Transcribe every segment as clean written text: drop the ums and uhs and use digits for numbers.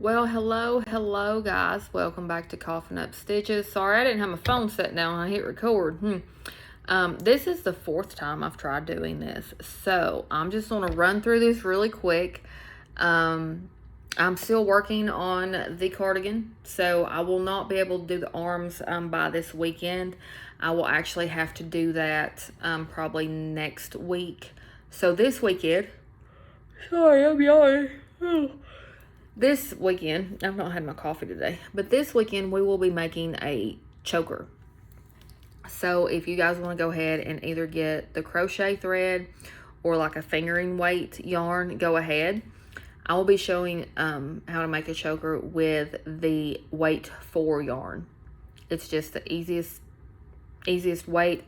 Well, hello, guys. Welcome back to Coughing Up Stitches. Sorry, I didn't have my phone set down. I hit record. This is the fourth time I've tried doing this, so I'm just going to run through this really quick. I'm still working on the cardigan, so I will not be able to do the arms by this weekend. I will actually have to do that probably next week. So this weekend, sorry, I'm yawning. This weekend, I've not had my coffee today, but this weekend we will be making a choker. So if you guys want to go ahead and either get the crochet thread or like a fingering weight yarn, go ahead. I will be showing how to make a choker with the weight 4 yarn. It's just the easiest weight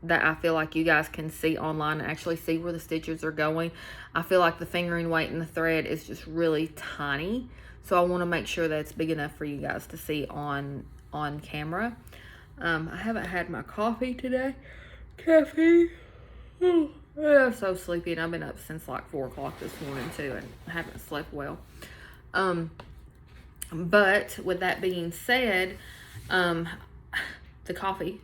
that I feel like you guys can see online and actually see where the stitches are going. I feel like the fingering weight in the thread is just really tiny, so I want to make sure that it's big enough for you guys to see on camera. I haven't had my coffee today. Caffeine. I'm so sleepy, and I've been up since like 4 o'clock this morning too, and I haven't slept well. But with that being said, the coffee,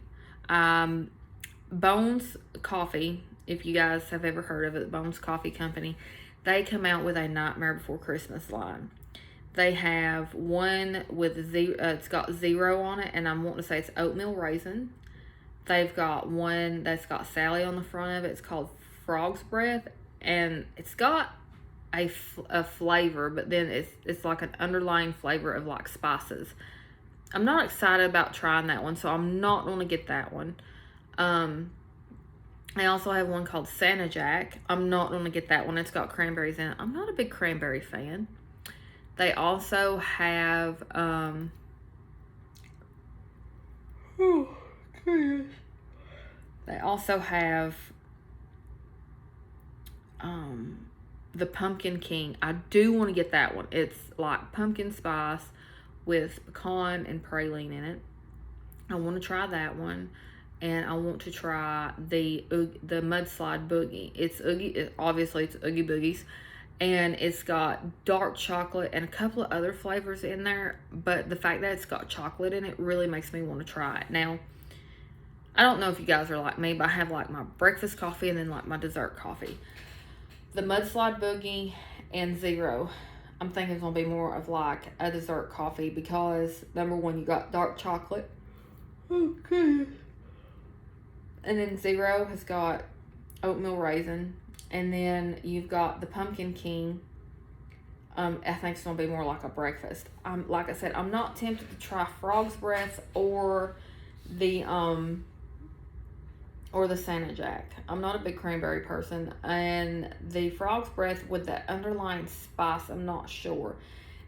Bones Coffee, if you guys have ever heard of it, Bones Coffee Company, they come out with a Nightmare Before Christmas line. They have one with it's got 0 on it, and I'm wanting to say it's oatmeal raisin. They've got one that's got Sally on the front of it. It's called Frog's Breath, and it's got a flavor, but then it's like an underlying flavor of like spices. I'm not excited about trying that one, so I'm not going to get that one. I also have one called Santa Jack. I'm not going to get that one. It's got cranberries in it. I'm not a big cranberry fan. They also have, they also have, the Pumpkin King. I do want to get that one. It's like pumpkin spice with pecan and praline in it. I want to try that one. And I want to try the Mudslide Boogie. It's obviously it's Oogie Boogies, and it's got dark chocolate and a couple of other flavors in there. But the fact that it's got chocolate in it really makes me want to try it. Now, I don't know if you guys are like me, but I have like my breakfast coffee and then like my dessert coffee. The Mudslide Boogie and 0, I'm thinking it's gonna be more of like a dessert coffee because number one, you got dark chocolate. Okay. And then 0 has got oatmeal raisin. And then you've got the Pumpkin King. I think it's going to be more like a breakfast. Like I said, I'm not tempted to try Frog's Breath or the Santa Jack. I'm not a big cranberry person. And the Frog's Breath with that underlying spice, I'm not sure.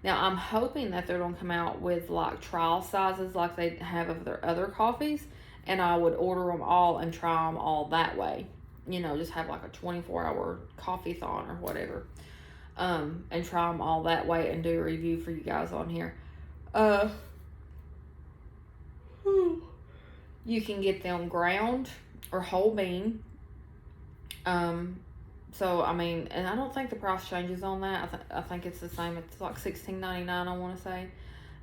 Now, I'm hoping that they're going to come out with like trial sizes like they have of their other coffees. And I would order them all and try them all that way. You know, just have like a 24-hour coffee-thon or whatever. And try them all that way and do a review for you guys on here. You can get them ground or whole bean. So, I mean, and I don't think the price changes on that. I think it's the same. It's like $16.99, I want to say.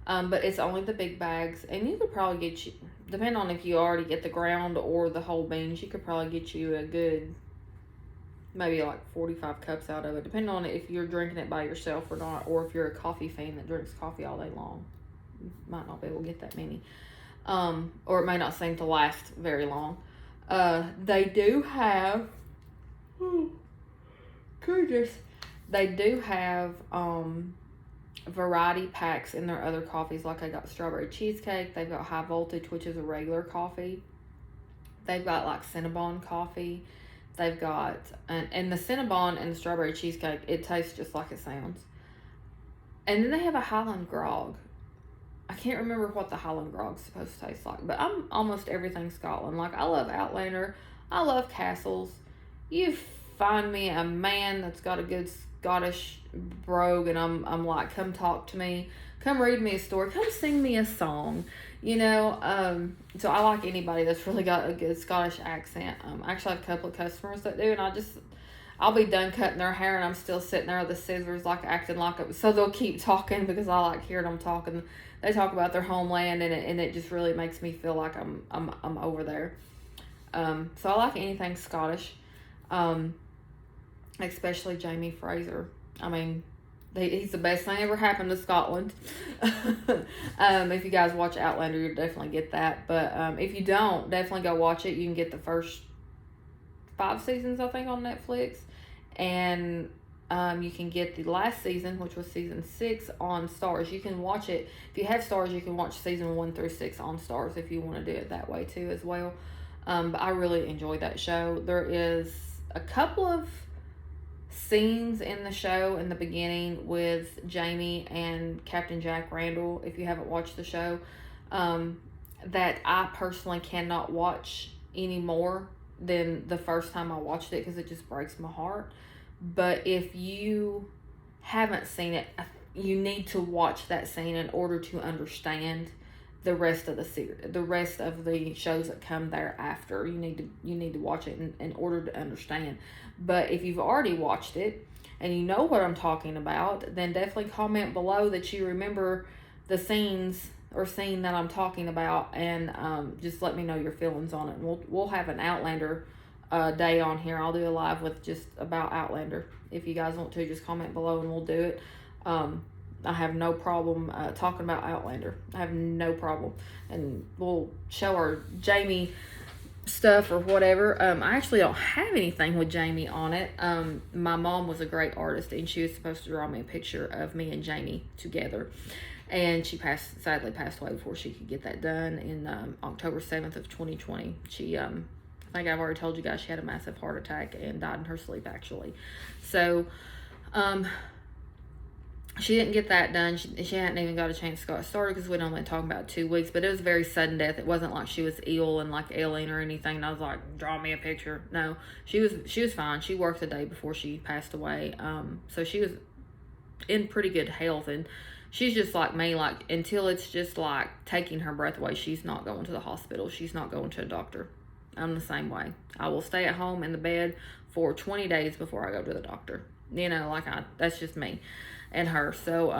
But it's only the big bags. And you could probably get, depending on if you already get the ground or the whole beans, you could probably get you a good, maybe like 45 cups out of it. Depending on if you're drinking it by yourself or not, or if you're a coffee fan that drinks coffee all day long. You might not be able to get that many. Or it may not seem to last very long. They do have, goodness, they do have, variety packs in their other coffees. Like I got strawberry cheesecake. They've got high voltage, which is a regular coffee. They've got like Cinnabon coffee. They've got, and the Cinnabon and the strawberry cheesecake, it tastes just like it sounds. And then they have a Highland Grog. I can't remember what the Highland Grog's supposed to taste like, but I'm almost everything Scotland. Like I love Outlander. I love Castles. You find me a man that's got a good Scottish brogue, and I'm like, come talk to me, come read me a story, come sing me a song, you know. So I like anybody that's really got a good Scottish accent. I actually have a couple of customers that do, and I'll be done cutting their hair and I'm still sitting there with the scissors, like acting like it. So they'll keep talking because I like hearing them talking. They talk about their homeland, and it just really makes me feel like I'm over there. So I like anything Scottish, especially Jamie Fraser. I mean, he's the best thing ever happened to Scotland. If you guys watch Outlander, you'll definitely get that. But if you don't, definitely go watch it. You can get the first 5 seasons, I think, on Netflix. And you can get the last season, which was season 6, on Stars. You can watch it. If you have Stars, you can watch season 1 through 6 on Stars if you want to do it that way too as well. But I really enjoyed that show. There is a couple of scenes in the show in the beginning with Jamie and Captain Jack Randall, if you haven't watched the show, that I personally cannot watch anymore than the first time I watched it because it just breaks my heart. But if you haven't seen it, you need to watch that scene in order to understand the rest of the series, the rest of the shows that come thereafter. You need to watch it in order to understand. But if you've already watched it and you know what I'm talking about, then definitely comment below that you remember the scenes or scene that I'm talking about, and just let me know your feelings on it. And we'll have an Outlander day on here. I'll do a live with just about Outlander. If you guys want to, just comment below and we'll do it. I have no problem talking about Outlander. I have no problem. And we'll show our Jamie stuff or whatever. I actually don't have anything with Jamie on it. My mom was a great artist, and she was supposed to draw me a picture of me and Jamie together. And she sadly passed away before she could get that done in October 7th of 2020. She, I think I've already told you guys, she had a massive heart attack and died in her sleep, actually. So, she didn't get that done. She hadn't even got a chance to get started because we'd only been talking about 2 weeks. But it was a very sudden death. It wasn't like she was ill and like ailing or anything. And I was like, draw me a picture. No, she was fine. She worked the day before she passed away. So she was in pretty good health. And she's just like me. Like, until it's just like taking her breath away, she's not going to the hospital. She's not going to a doctor. I'm the same way. I will stay at home in the bed for 20 days before I go to the doctor. You know, that's just me and her. So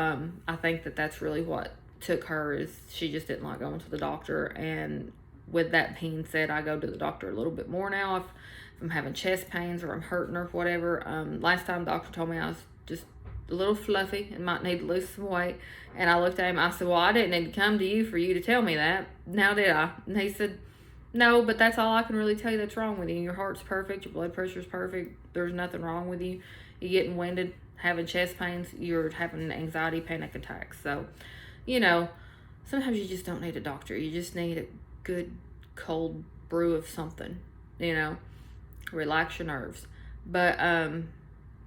I think that's really what took her, is she just didn't like going to the doctor. And with that being said, I go to the doctor a little bit more now if I'm having chest pains or I'm hurting or whatever. Last time the doctor told me I was just a little fluffy and might need to lose some weight. And I looked at him, I said, well, I didn't need to come to you for you to tell me that. Now did I? And he said, no, but that's all I can really tell you that's wrong with you. Your heart's perfect. Your blood pressure's perfect. There's nothing wrong with you. You're getting winded, having chest pains. You're having anxiety, panic attacks. So, you know, sometimes you just don't need a doctor. You just need a good cold brew of something, you know, relax your nerves. But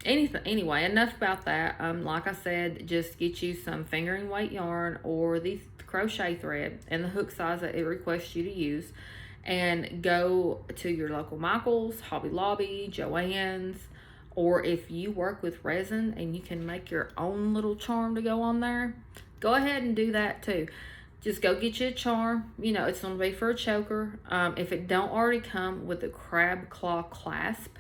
anyway, enough about that. Like I said, just get you some fingering weight yarn or the crochet thread and the hook size that it requests you to use, and go to your local Michael's, Hobby Lobby, Joann's, or if you work with resin and you can make your own little charm to go on there, go ahead and do that too. Just go get you a charm. You know, it's going to be for a choker. If it don't already come with the crab claw clasp,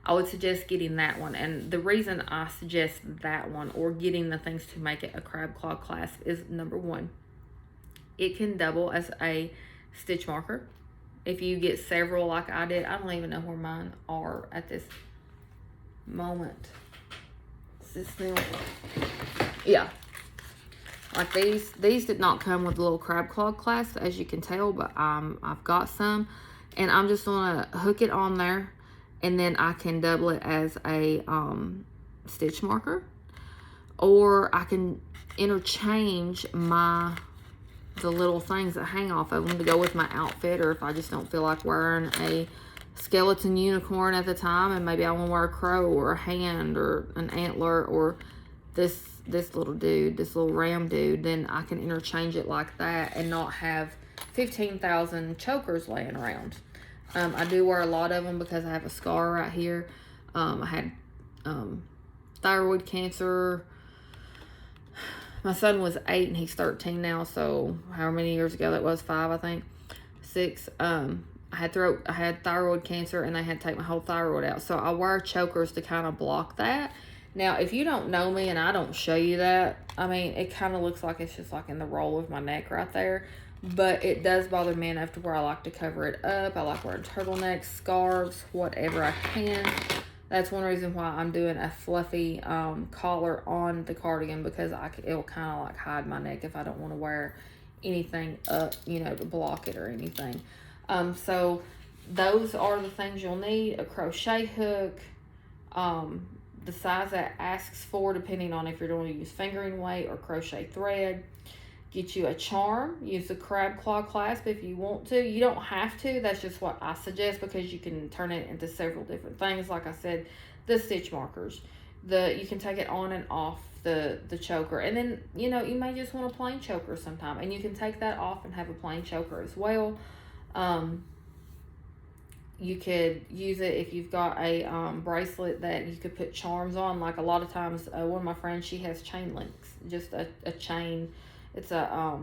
I would suggest getting that one. And the reason I suggest that one, or getting the things to make it a crab claw clasp, is number one, it can double as a stitch marker. If you get several like I did, I don't even know where mine are at this moment. Is this them? Yeah. Like these did not come with a little crab claw clasp, as you can tell, but I've got some, and I'm just gonna hook it on there, and then I can double it as a stitch marker, or I can interchange the little things that hang off of them to go with my outfit, or if I just don't feel like wearing a skeleton unicorn at the time and maybe I want to wear a crow or a hand or an antler or this little dude, this little ram dude, then I can interchange it like that and not have 15,000 chokers laying around. I do wear a lot of them because I have a scar right here. I had thyroid cancer. My son was 8 and he's 13 now, so however many years ago that was, 5, I think, 6. I had thyroid cancer, and they had to take my whole thyroid out. So I wear chokers to kind of block that. Now, if you don't know me and I don't show you that, I mean, it kind of looks like it's just like in the roll of my neck right there. But it does bother me enough to where I like to cover it up. I like wearing turtlenecks, scarves, whatever I can. That's one reason why I'm doing a fluffy collar on the cardigan, because it'll kind of like hide my neck if I don't want to wear anything up, you know, to block it or anything. So those are the things you'll need: a crochet hook, the size that asks for, depending on if you're going to use fingering weight or crochet thread. Get you a charm. Use the crab claw clasp if you want to. You don't have to. That's just what I suggest, because you can turn it into several different things. Like I said, the stitch markers. You can take it on and off the choker. And then, you know, you may just want a plain choker sometime. And you can take that off and have a plain choker as well. You could use it if you've got a bracelet that you could put charms on. Like a lot of times, one of my friends, she has chain links. Just a chain. It's a,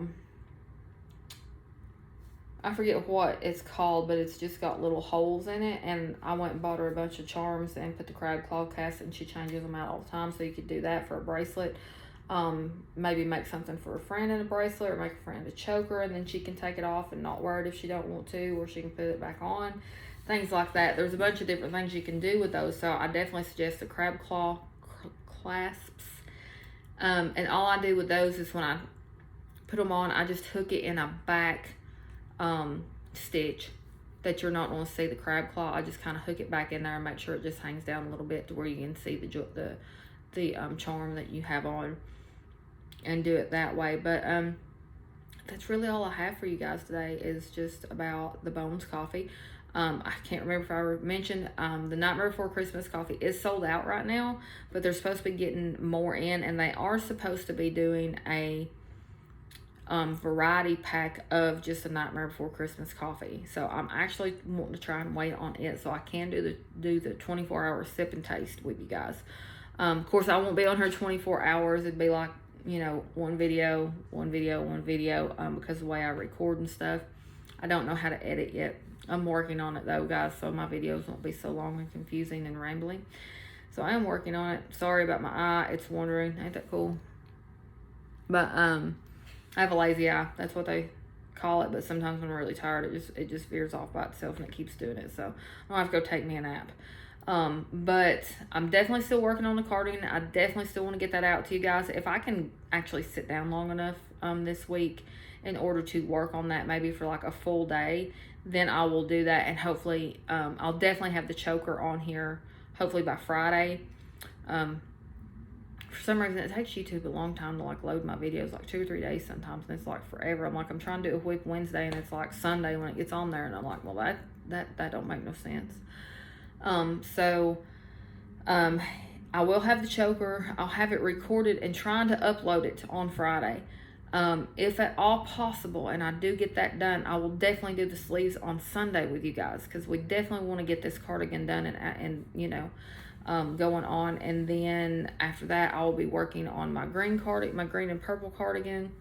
I forget what it's called, but it's just got little holes in it. And I went and bought her a bunch of charms and put the crab claw cast, and she changes them out all the time. So you could do that for a bracelet. Maybe make something for a friend in a bracelet, or make a friend a choker, and then she can take it off and not wear it if she don't want to, or she can put it back on. Things like that. There's a bunch of different things you can do with those. So I definitely suggest the crab claw clasps. And all I do with those is when I put them on, I just hook it in a back stitch that you're not going to see the crab claw. I just kind of hook it back in there and make sure it just hangs down a little bit to where you can see the charm that you have on, and do it that way. But that's really all I have for you guys today, is just about the Bones coffee. I can't remember if I mentioned the Nightmare Before Christmas coffee is sold out right now, but they're supposed to be getting more in, and they are supposed to be doing a variety pack of just a Nightmare Before Christmas coffee. So I'm actually wanting to try and wait on it so I can do the 24-hour sip and taste with you guys. Of course, I won't be on here 24 hours. It'd be like, you know, one video, because of the way I record and stuff. I don't know how to edit yet. I'm working on it though, guys, so my videos won't be so long and confusing and rambling. So I am working on it. Sorry about my eye. It's wandering. Ain't that cool? But I have a lazy eye. That's what they call it. But sometimes when I'm really tired, it just veers off by itself, and it keeps doing it. So I'll have to go take me a nap. But I'm definitely still working on the cardigan. I definitely still want to get that out to you guys. If I can actually sit down long enough this week in order to work on that, maybe for like a full day, then I will do that. And hopefully I'll definitely have the choker on here hopefully by Friday. For some reason, it takes YouTube a long time to like load my videos, like 2 or 3 days sometimes, and it's like forever. I'm like, I'm trying to do a Whip Wednesday, and it's like Sunday when it gets on there, and I'm like, well, that don't make no sense. I will have the choker. I'll have it recorded and trying to upload it on Friday. If at all possible, and I do get that done, I will definitely do the sleeves on Sunday with you guys, because we definitely want to get this cardigan done and you know, going on. And then after that, I will be working on my green and purple cardigan,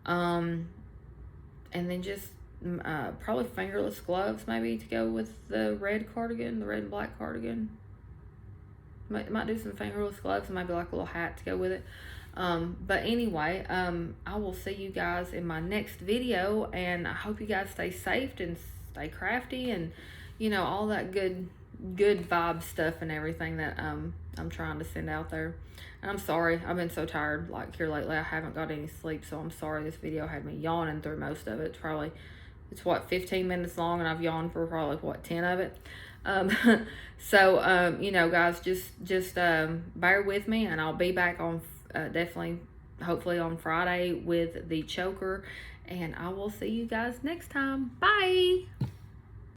and then just probably fingerless gloves maybe to go with the red cardigan, the red and black cardigan. Might do some fingerless gloves and maybe like a little hat to go with it. But anyway, I will see you guys in my next video, and I hope you guys stay safe and stay crafty, and you know, all that good vibe stuff and everything that I'm trying to send out there. And I'm sorry, I've been so tired like here lately. I haven't got any sleep, so I'm sorry this video had me yawning through most of it. It's what, 15 minutes long, and I've yawned for probably what, 10 of it. You know, guys, just bear with me, and I'll be back on definitely hopefully on Friday with the choker, and I will see you guys next time. Bye.